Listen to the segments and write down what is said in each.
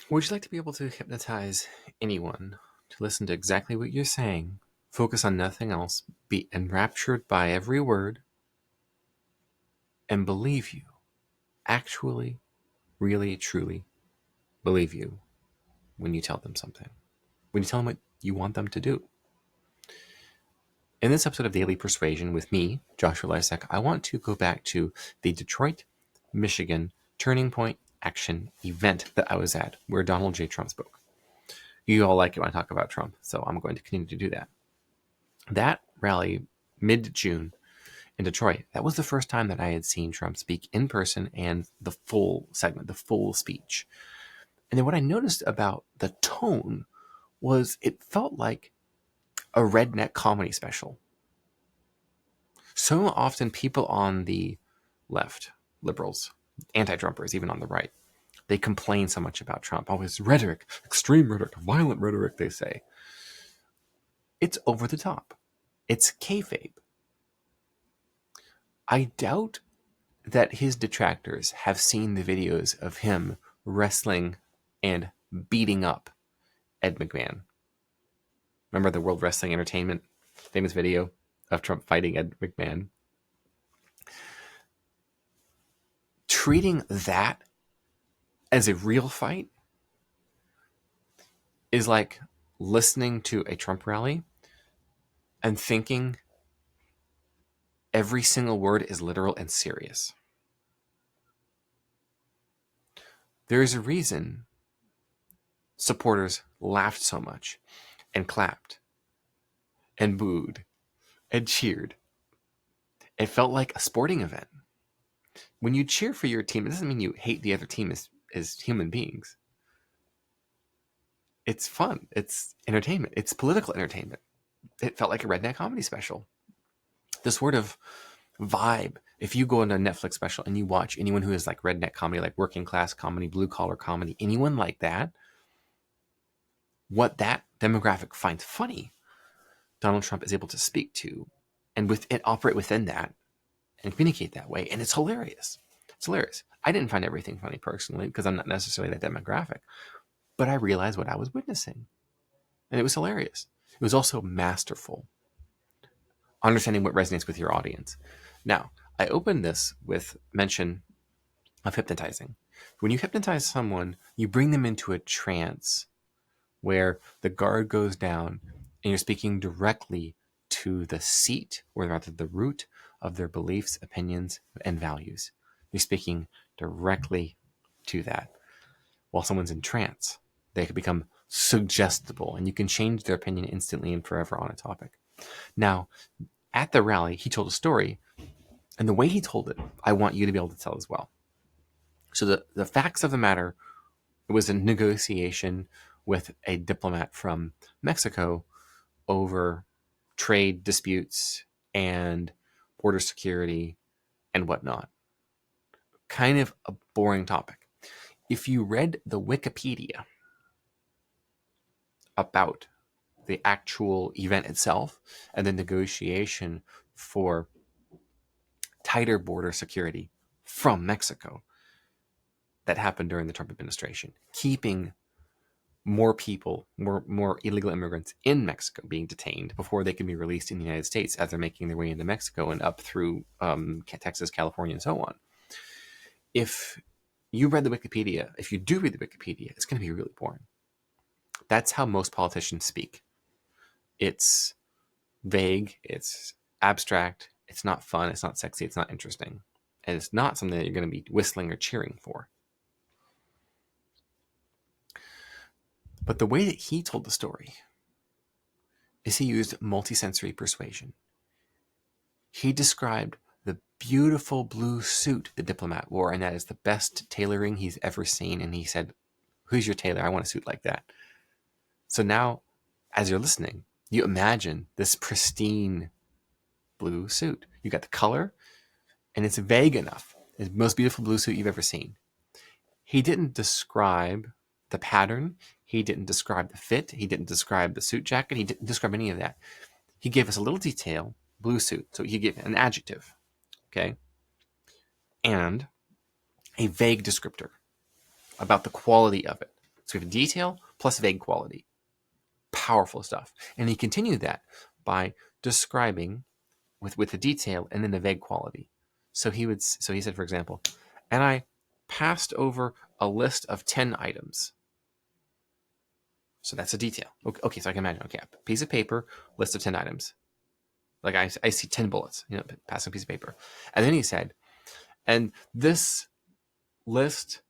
Would you like to be able to hypnotize anyone to listen to exactly what you're saying, focus on nothing else, be enraptured by every word, and believe you, actually, really, truly believe you when you tell them something, when you tell them what you want them to do? In this episode of Daily Persuasion with me, Joshua Lisec, I want to go back to the Detroit, Michigan Turning Point Action event that I was at, where Donald J. Trump spoke. You all like it when I talk about Trump, so I'm going to continue to do that. That rally, mid-June in Detroit, that was the first time that I had seen Trump speak in person and the full segment, the full speech. And then what I noticed about the tone was it felt like a redneck comedy special. So often people on the left, liberals, anti-Trumpers, even on the right, they complain so much about Trump. Always rhetoric, extreme rhetoric, violent rhetoric, they say. It's over the top. It's kayfabe. I doubt that his detractors have seen the videos of him wrestling and beating up Ed McMahon. Remember the World Wrestling Entertainment famous video of Trump fighting Ed McMahon? Treating that as a real fight is like listening to a Trump rally and thinking every single word is literal and serious. There is a reason supporters laughed so much and clapped and booed and cheered. It felt like a sporting event. When you cheer for your team, it doesn't mean you hate the other team as human beings. It's fun. It's entertainment. It's political entertainment. It felt like a redneck comedy special. This sort of vibe, if you go into a Netflix special and you watch anyone who is like redneck comedy, like working class comedy, blue collar comedy, anyone like that, what that demographic finds funny, Donald Trump is able to speak to and operate within that and communicate that way. And it's hilarious. It's hilarious. I didn't find everything funny personally because I'm not necessarily that demographic, but I realized what I was witnessing. And it was hilarious. It was also masterful, understanding what resonates with your audience. Now, I opened this with mention of hypnotizing. When you hypnotize someone, you bring them into a trance where the guard goes down and you're speaking directly to the seat, or rather the root of their beliefs, opinions, and values. You're speaking directly to that. While someone's in trance, they can become suggestible and you can change their opinion instantly and forever on a topic. Now, at the rally, he told a story, and the way he told it, I want you to be able to tell as well. So the facts of the matter, it was a negotiation with a diplomat from Mexico over trade disputes and border security and whatnot. Kind of a boring topic. If you read the Wikipedia about the actual event itself and the negotiation for tighter border security from Mexico that happened during the Trump administration, keeping more people, more illegal immigrants in Mexico being detained before they can be released in the United States as they're making their way into Mexico and up through Texas, California, and so on. If you read the Wikipedia, if you do read the Wikipedia, it's going to be really boring. That's how most politicians speak. It's vague, it's abstract, it's not fun, it's not sexy, it's not interesting, and it's not something that you're going to be whistling or cheering for. But the way that he told the story is he used multisensory persuasion. He described the beautiful blue suit the diplomat wore, and that is the best tailoring he's ever seen. And he said, "Who's your tailor? I want a suit like that." So now, as you're listening, you imagine this pristine blue suit. You got the color, and it's vague enough. It's the most beautiful blue suit you've ever seen. He didn't describe the pattern. He didn't describe the fit. He didn't describe the suit jacket. He didn't describe any of that. He gave us a little detail, blue suit. So he gave an adjective, okay? And a vague descriptor about the quality of it. So we have detail plus vague quality. Powerful stuff. And he continued that by describing with the detail and then the vague quality. So he said, for example, and I passed over a list of 10 items. So that's a detail. Okay, so I can imagine, okay, a piece of paper, list of 10 items. Like I see 10 bullets, passing a piece of paper. And then he said, and this list,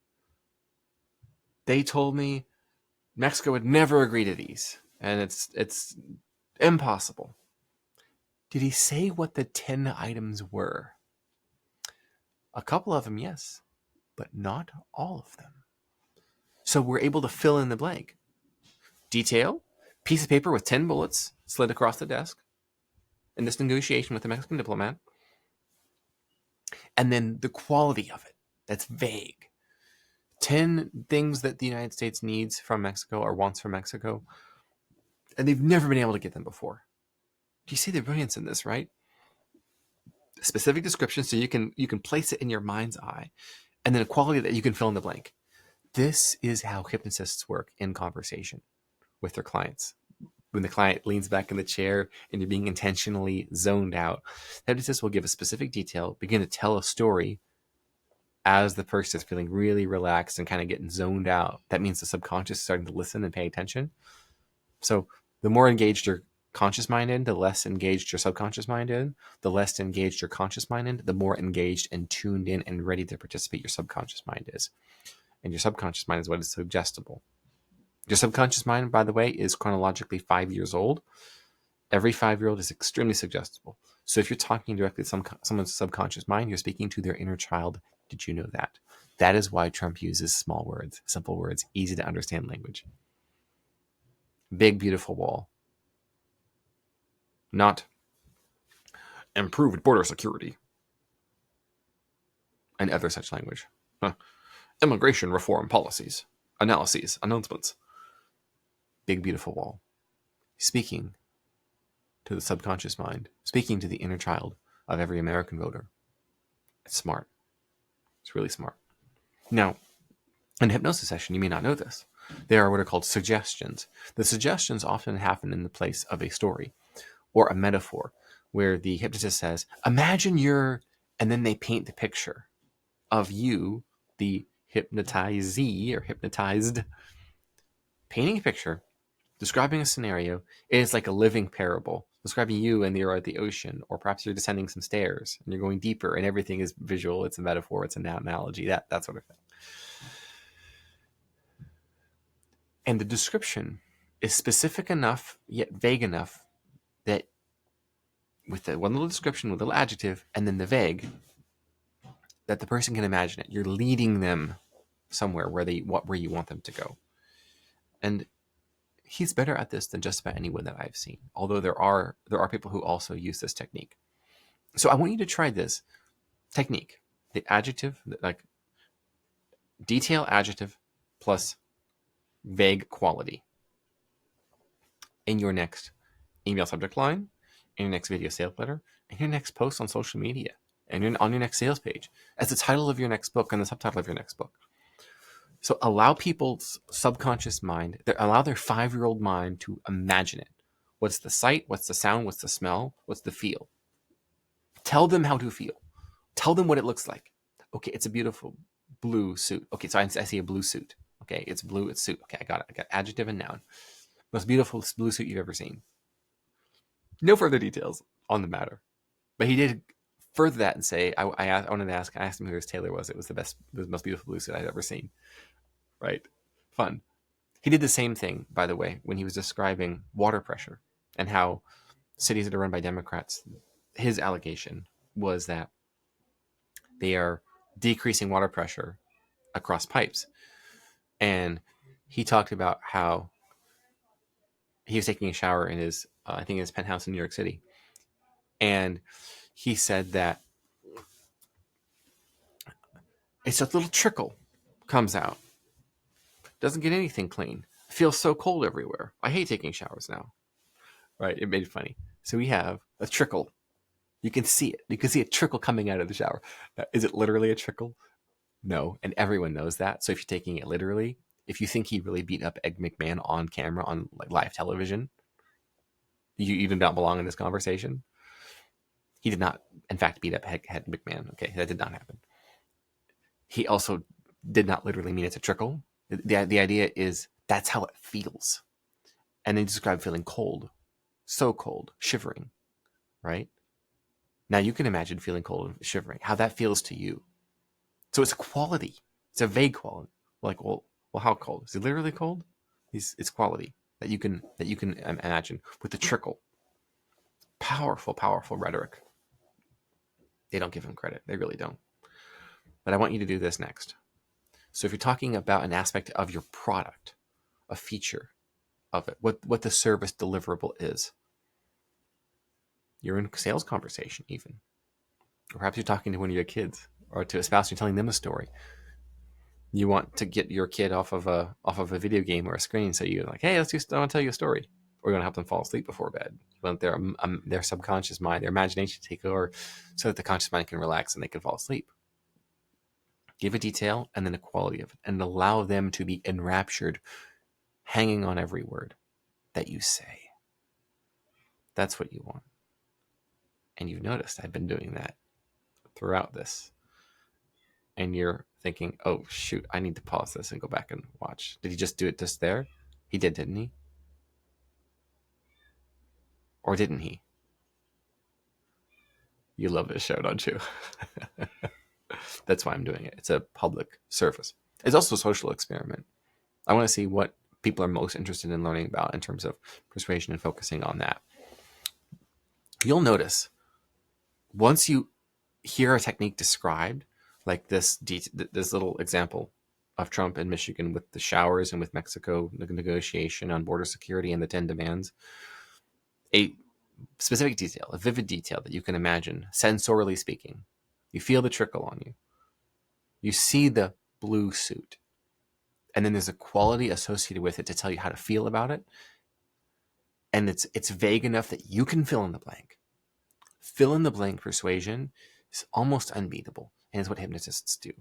they told me Mexico would never agree to these. And it's impossible. Did he say what the 10 items were? A couple of them, yes, but not all of them. So we're able to fill in the blank. Detail, piece of paper with 10 bullets slid across the desk in this negotiation with the Mexican diplomat. And then the quality of it, that's vague. 10 things that the United States needs from Mexico or wants from Mexico, and they've never been able to get them before. Do you see the brilliance in this, right? Specific description so you can place it in your mind's eye, and then a quality that you can fill in the blank. This is how hypnotists work in conversation with their clients. When the client leans back in the chair and you're being intentionally zoned out, the hypnotist will give a specific detail, begin to tell a story as the person is feeling really relaxed and kind of getting zoned out. That means the subconscious is starting to listen and pay attention. So the more engaged your conscious mind in, the less engaged your subconscious mind in. The less engaged your conscious mind in, the more engaged and tuned in and ready to participate your subconscious mind is. And your subconscious mind is what is suggestible. Your subconscious mind, by the way, is chronologically 5 years old. Every 5-year-old is extremely suggestible. So if you're talking directly to someone's subconscious mind, you're speaking to their inner child. Did you know that? That is why Trump uses small words, simple words, easy to understand language. Big, beautiful wall. Not improved border security and other such language. Immigration reform policies, analyses, announcements. Big, beautiful wall. Speaking to the subconscious mind, speaking to the inner child of every American voter. It's smart. It's really smart. Now, in a hypnosis session, you may not know this. There are what are called suggestions. The suggestions often happen in the place of a story or a metaphor where the hypnotist says, imagine you're, and then they paint the picture of you, the hypnotizee or hypnotized, painting a picture, describing a scenario. It is like a living parable, describing you and you're at the ocean, or perhaps you're descending some stairs and you're going deeper and everything is visual. It's a metaphor. It's an analogy, that sort of thing. And the description is specific enough, yet vague enough that with the one little description, with a little adjective, and then the vague, that the person can imagine it. You're leading them somewhere where you want them to go. And he's better at this than just about anyone that I've seen. Although there are people who also use this technique. So I want you to try this technique. The adjective, like detail adjective plus vague quality in your next email subject line, in your next video sales letter, in your next post on social media, and on your next sales page, as the title of your next book and the subtitle of your next book. So allow people's subconscious mind, allow their 5-year-old mind to imagine it. What's the sight? What's the sound? What's the smell? What's the feel? Tell them how to feel. Tell them what it looks like. Okay, it's a beautiful blue suit. Okay, so I see a blue suit. Okay, it's blue, it's suit. Okay, I got it. I got adjective and noun. Most beautiful blue suit you've ever seen. No further details on the matter. But he did further that and say, I asked him who his tailor was. It was the most beautiful blue suit I'd ever seen. Right? Fun. He did the same thing, by the way, when he was describing water pressure and how cities that are run by Democrats, his allegation was that they are decreasing water pressure across pipes. And he talked about how he was taking a shower in his, I think his penthouse in New York City. And he said that it's a little trickle comes out. Doesn't get anything clean. Feels so cold everywhere. I hate taking showers now. Right? It made it funny. So we have a trickle. You can see it. You can see a trickle coming out of the shower. Now, is it literally a trickle? No. And everyone knows that. So if you're taking it literally, if you think he really beat up Ed McMahon on camera on like live television, you do not belong in this conversation. He did not, in fact, beat up Ed McMahon. Okay, that did not happen. He also did not literally mean it to trickle. The idea is that's how it feels. And they describe feeling cold, so cold, shivering, right? Now you can imagine feeling cold and shivering, how that feels to you. So it's a quality. It's a vague quality. Like, well, how cold? Is it literally cold? It's quality that you can imagine with the trickle. Powerful, powerful rhetoric. They don't give him credit. They really don't. But I want you to do this next. So if you're talking about an aspect of your product, a feature of it, what the service deliverable is, you're in a sales conversation even. Or perhaps you're talking to one of your kids or to a spouse, you're telling them a story. You want to get your kid off of a video game or a screen, so you're like, hey, I want to tell you a story. Or you want to help them fall asleep before bed. You want their subconscious mind, their imagination to take over so that the conscious mind can relax and they can fall asleep. Give a detail and then a quality of it, and allow them to be enraptured, hanging on every word that you say. That's what you want. And you've noticed I've been doing that throughout this. And you're thinking, oh, shoot, I need to pause this and go back and watch. Did he just do it just there? He did, didn't he? Or didn't he? You love this show, don't you? That's why I'm doing it. It's a public service. It's also a social experiment. I want to see what people are most interested in learning about in terms of persuasion and focusing on that. You'll notice once you hear a technique described, like this little example of Trump in Michigan with the showers and with Mexico negotiation on border security and the 10 demands, a specific detail, a vivid detail that you can imagine, sensorially speaking. You feel the trickle on you. You see the blue suit. And then there's a quality associated with it to tell you how to feel about it. And it's vague enough that you can fill in the blank. Fill in the blank persuasion is almost unbeatable, and is what hypnotists do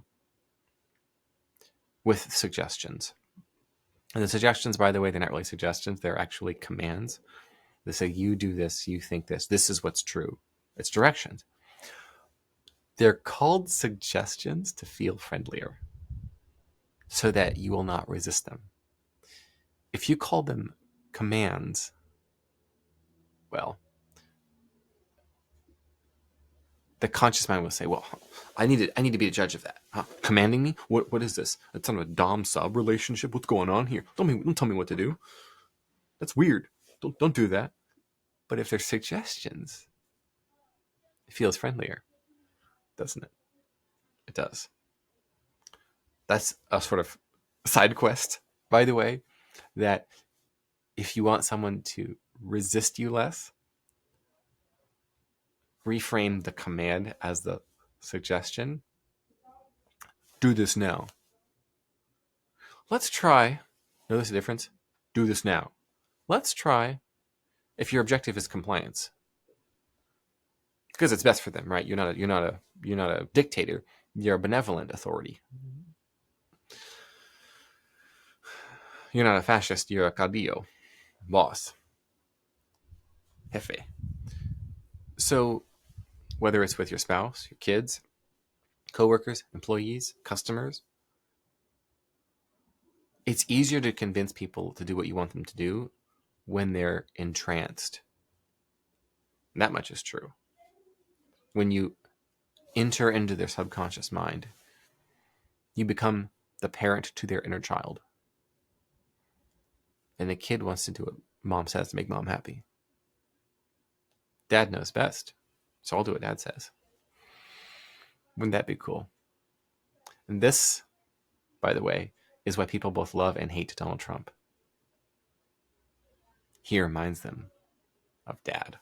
with suggestions. And the suggestions, by the way, they're not really suggestions. They're actually commands. They say, you do this, you think this. This is what's true. It's directions. They're called suggestions to feel friendlier so that you will not resist them. If you call them commands, well, the conscious mind will say, well, I need to be the judge of that. Huh? Commanding me? What is this? It's not a dom-sub relationship. What's going on here? Don't tell me what to do. That's weird. Don't do that. But if they're suggestions, it feels friendlier, doesn't it? It does. That's a sort of side quest, by the way, that if you want someone to resist you less, reframe the command as the suggestion. Do this now. Let's try. Notice the difference? Do this now. Let's try if your objective is compliance. Because it's best for them, right? You're not a dictator. You're a benevolent authority. You're not a fascist. You're a caudillo, boss, jefe. So whether it's with your spouse, your kids, coworkers, employees, customers, it's easier to convince people to do what you want them to do when they're entranced. And that much is true. When you enter into their subconscious mind, you become the parent to their inner child. And the kid wants to do what mom says to make mom happy. Dad knows best, so I'll do what dad says. Wouldn't that be cool? And this, by the way, is why people both love and hate Donald Trump. He reminds them of dad.